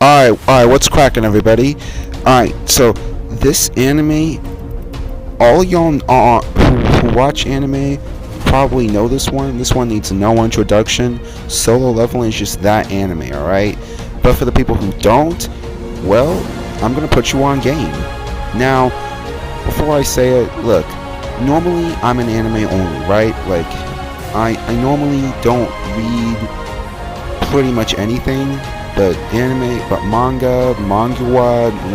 Alright, what's cracking, everybody? Alright, so this anime, all y'all who watch anime probably know this one. This one needs no introduction. Solo Leveling is just that anime, alright? But for the people who don't, well, I'm gonna put you on game. Now, before I say it, look, normally I'm an anime only, right? Like, I normally don't read pretty much anything. But manga,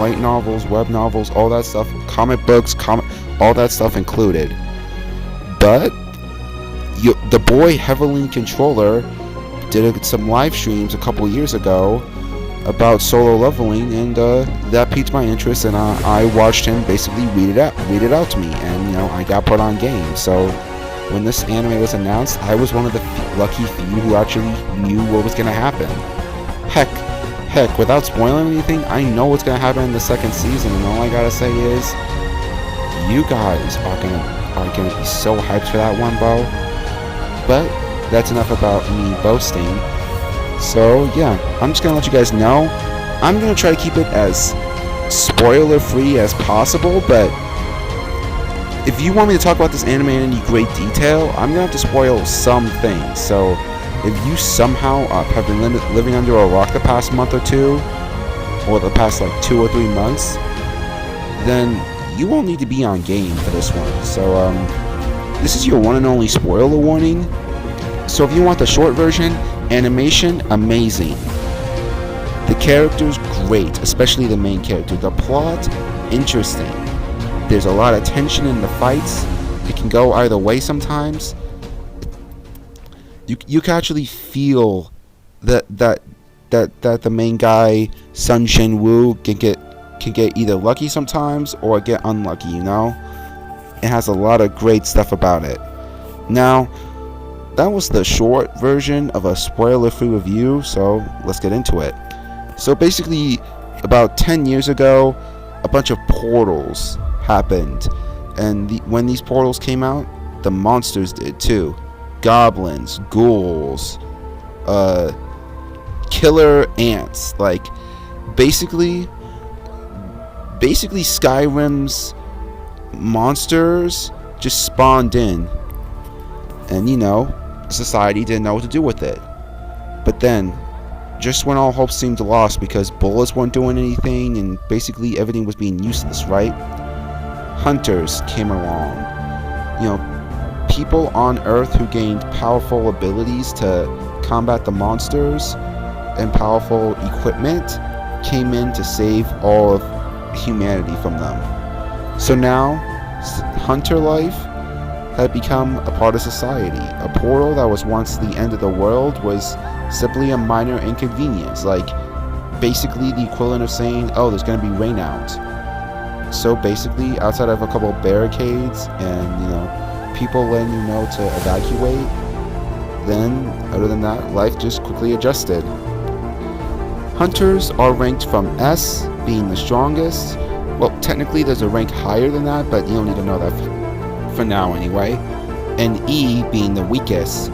light novels, web novels, all that stuff, comic books, all that stuff included. But the boy Heavily Controller did some live streams a couple years ago about solo leveling, and that piqued my interest, and I watched him basically read it out to me, and I got put on game. So when this anime was announced, I was one of the lucky few who actually knew what was gonna happen. Heck, without spoiling anything, I know what's gonna happen in the second season, and all I gotta say is, you guys are gonna be so hyped for that one, Bo. But that's enough about me boasting. So yeah, I'm just gonna let you guys know. I'm gonna try to keep it as spoiler-free as possible, but if you want me to talk about this anime in any great detail, I'm gonna have to spoil some things. So if you somehow have been living under a rock the past month or two, or the past like 2 or 3 months, then you won't need to be on game for this one. So this is your one and only spoiler warning. So if you want the short version, animation amazing, the characters great, especially the main character, the plot interesting, there's a lot of tension in the fights, it can go either way sometimes. You can actually feel that the main guy Sun Shin Woo can get either lucky sometimes or get unlucky. It has a lot of great stuff about it. Now, that was the short version of a spoiler-free review, so let's get into it. So basically, about 10 years ago, a bunch of portals happened, and when these portals came out, the monsters did too. Goblins, ghouls, killer ants, like basically Skyrim's monsters just spawned in, and society didn't know what to do with it. But then, just when all hope seemed lost because bullets weren't doing anything and basically everything was being useless, right? Hunters came along. People on Earth who gained powerful abilities to combat the monsters and powerful equipment came in to save all of humanity from them. So now, hunter life had become a part of society. A portal that was once the end of the world was simply a minor inconvenience, like basically the equivalent of saying, oh, there's going to be rain out. So basically, outside of a couple of barricades and, people letting you know to evacuate, then other than that, life just quickly adjusted. Hunters are ranked from S, being the strongest. Well, technically there's a rank higher than that, but you don't need to know that for now anyway. And E being the weakest.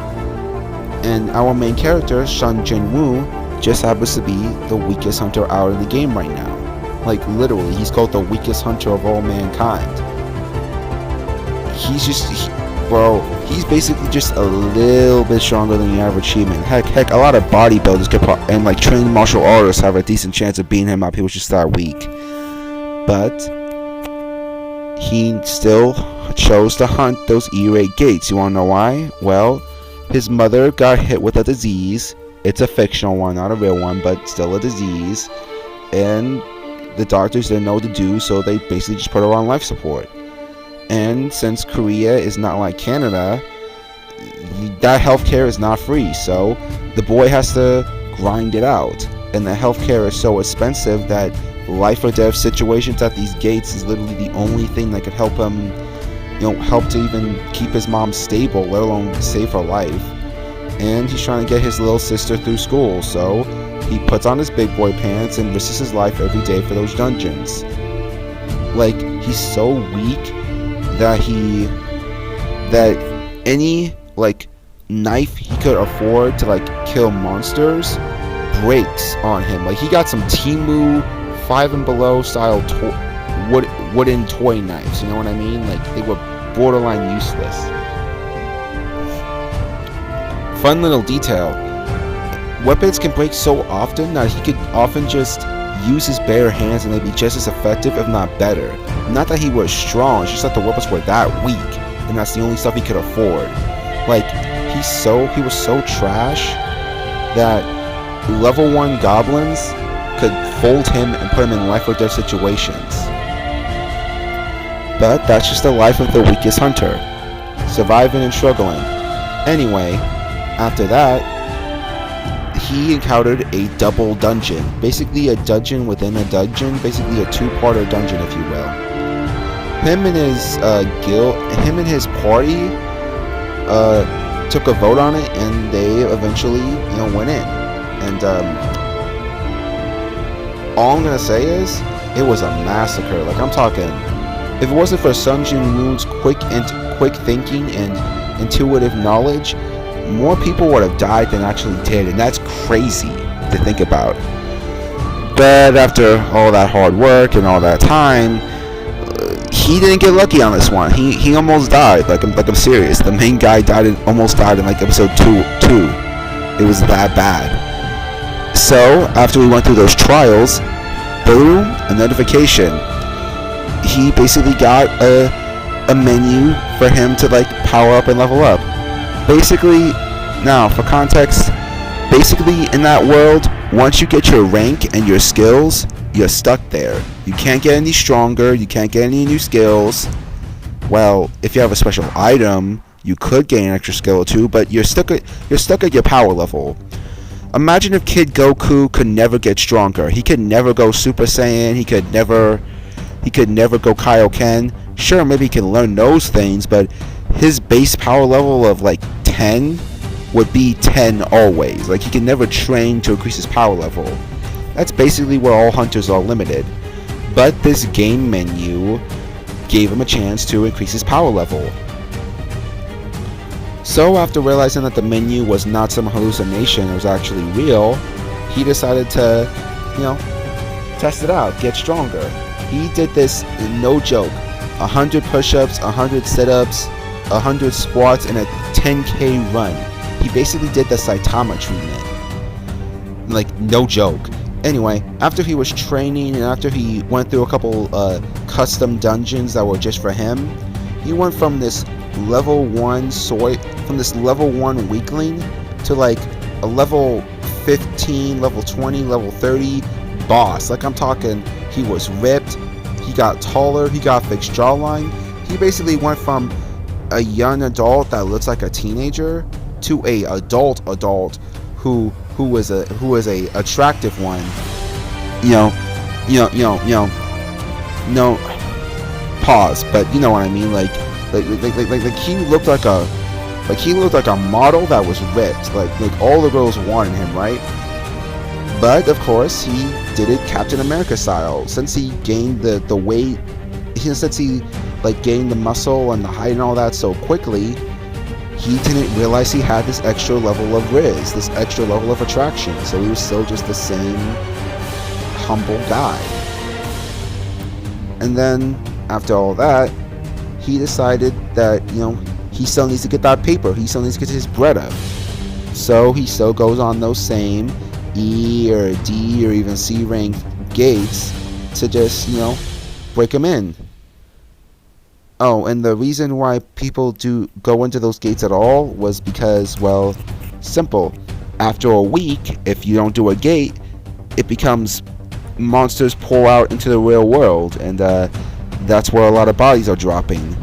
And our main character, Sun Jin-woo, just happens to be the weakest hunter out in the game right now. Like literally, he's called the weakest hunter of all mankind. He's basically just a little bit stronger than the average human. Heck, a lot of bodybuilders and like trained martial artists have a decent chance of beating him out. People just that weak. But he still chose to hunt those E-rate gates. You wanna know why? Well, his mother got hit with a disease. It's a fictional one, not a real one, but still a disease. And the doctors didn't know what to do, so they basically just put her on life support. And since Korea is not like Canada, that healthcare is not free, so the boy has to grind it out. And the healthcare is so expensive that life or death situations at these gates is literally the only thing that could help him, help to even keep his mom stable, let alone save her life. And he's trying to get his little sister through school, so he puts on his big boy pants and risks his life every day for those dungeons. Like, he's so weak that any like knife he could afford to like kill monsters breaks on him. Like, he got some Timu 5 and below style wooden toy knives. You know what I mean? Like, they were borderline useless. Fun little detail. Weapons can break so often that he could often just use his bare hands and they'd be just as effective, if not better. Not that he was strong, it's just that the weapons were that weak, and that's the only stuff he could afford. Like, he was so trash that level 1 goblins could fold him and put him in life or death situations. But that's just the life of the weakest hunter, surviving and struggling. Anyway, after that, he encountered a double dungeon, basically a dungeon within a dungeon, basically a two-parter dungeon, if you will. Him and his party took a vote on it, and they eventually, went in. And all I'm gonna say is, it was a massacre. Like, I'm talking, if it wasn't for Sun Jin Woo's quick thinking and intuitive knowledge, more people would have died than actually did, and that's crazy to think about. But after all that hard work and all that time, he didn't get lucky on this one. He almost died. Like I'm serious. The main guy almost died in like episode 2. It was that bad. So after we went through those trials, boom, a notification. He basically got a menu for him to like power up and level up. Basically, now for context, basically in that world, once you get your rank and your skills, you're stuck there. You can't get any stronger, you can't get any new skills. Well, if you have a special item, you could gain an extra skill or two, but you're stuck at your power level. Imagine if Kid Goku could never get stronger. He could never go Super Saiyan, he could never go Kaioken. Sure, maybe he can learn those things, but his base power level of like 10 would be 10 always. Like, he can never train to increase his power level. That's basically where all hunters are limited. But this game menu gave him a chance to increase his power level. So after realizing that the menu was not some hallucination, it was actually real, he decided to, test it out, get stronger. He did this, no joke, 100 push-ups, 100 sit-ups, 100 squats, and a 10k run. He basically did the Saitama treatment. Like, no joke. Anyway, after he was training and after he went through a couple custom dungeons that were just for him, he went from this level 1 weakling to like a level 15, level 20, level 30 boss. Like, I'm talking, he was ripped, he got taller, he got fixed jawline. He basically went from a young adult that looks like a teenager to a adult who was a attractive one. No pause, but you know what I mean. Like he looked like a model that was ripped. Like all the girls wanted him, right? But of course he did it Captain America style. Since he gained the weight, since he like gained the muscle and the height and all that so quickly, he didn't realize he had this extra level of riz, this extra level of attraction. So he was still just the same humble guy. And then after all that, he decided that, he still needs to get that paper. He still needs to get his bread up. So he still goes on those same E or D or even C rank gates to just, break them in. Oh, and the reason why people do go into those gates at all was because, well, simple. After a week, if you don't do a gate, it becomes monsters pour out into the real world, and that's where a lot of bodies are dropping.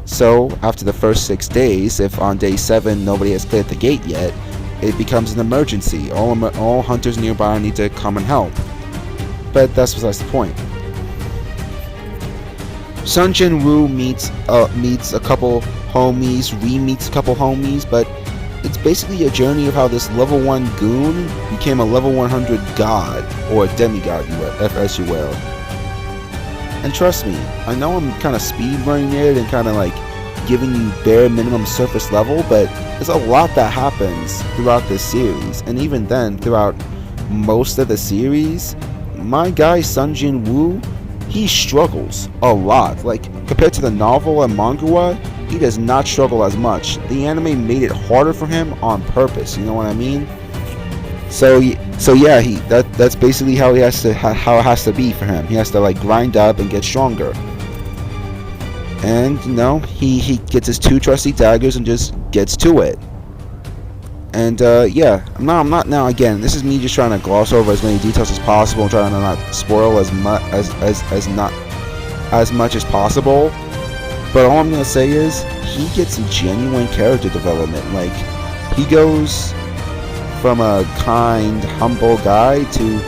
So, after the first 6 days, if on day 7 nobody has cleared the gate yet, it becomes an emergency. All hunters nearby need to come and help. But that's besides the point. Sun Jin Woo meets a couple homies, re-meets a couple homies, but it's basically a journey of how this level 1 goon became a level 100 god, or a demigod, as you will. And trust me, I know I'm kind of speedrunning it and kind of like giving you bare minimum surface level, but there's a lot that happens throughout this series, and even then throughout most of the series, my guy Sun Jin Woo, he struggles a lot. Like, compared to the novel and manga, he does not struggle as much. The anime made it harder for him on purpose, you know what I mean? So yeah, that's basically how it has to be for him. He has to like grind up and get stronger. And he gets his 2 trusty daggers and just gets to it. And yeah, I'm not now. Again, this is me just trying to gloss over as many details as possible and trying to not spoil as much as possible. But all I'm gonna say is he gets genuine character development. Like, he goes from a kind, humble guy to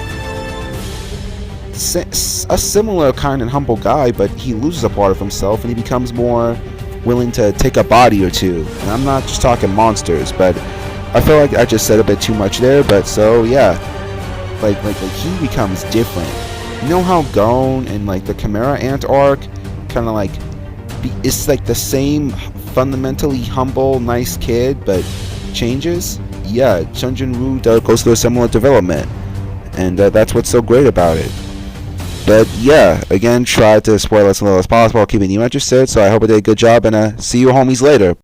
a similar kind and humble guy, but he loses a part of himself and he becomes more willing to take a body or two. And I'm not just talking monsters, but I feel like I just said a bit too much there. But so yeah, like he becomes different. You know how Gon and like the Chimera Ant arc kind of like it's like the same fundamentally humble, nice kid, but changes. Yeah, Sun Jin Woo goes through a similar development, and that's what's so great about it. But yeah, again, try to spoil as little as possible, keeping you interested. So I hope I did a good job, and see you homies later.